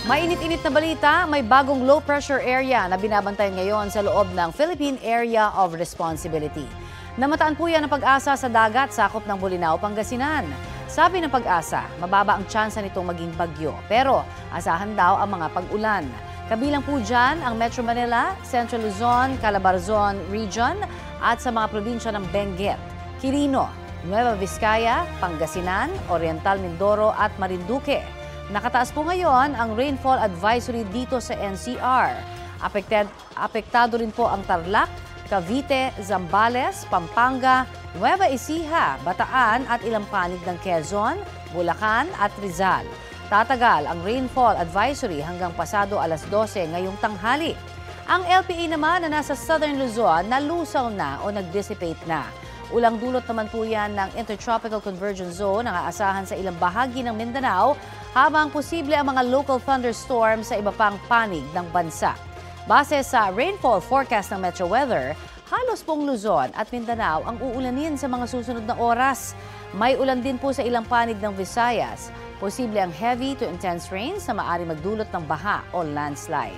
Mainit-init na balita, may bagong low pressure area na binabantayan ngayon sa loob ng Philippine Area of Responsibility. Namataan po yan ang pag-asa sa dagat sakop ng Bolinao, Pangasinan. Sabi ng pag-asa, mababa ang tsansa nitong maging bagyo, pero asahan daw ang mga pag-ulan. Kabilang po dyan ang Metro Manila, Central Luzon, Calabarzon Region at sa mga probinsya ng Benguet, Quirino, Nueva Vizcaya, Pangasinan, Oriental Mindoro at Marinduque. Nakataas po ngayon ang rainfall advisory dito sa NCR. Apektado rin po ang Tarlac, Cavite, Zambales, Pampanga, Nueva Ecija, Bataan at ilang panig ng Quezon, Bulacan at Rizal. Tatagal ang rainfall advisory hanggang pasado alas 12 ngayong tanghali. Ang LPA naman na nasa Southern Luzon nalusaw na o nag-dissipate na. Ulang dulot naman po yan ng Intertropical Convergence Zone ang aasahan sa ilang bahagi ng Mindanao habang posible ang mga local thunderstorms sa iba pang panig ng bansa. Base sa rainfall forecast ng Metro Weather, halos buong Luzon at Mindanao ang uulanin sa mga susunod na oras. May ulan din po sa ilang panig ng Visayas. Posible ang heavy to intense rains na maaari magdulot ng baha o landslide.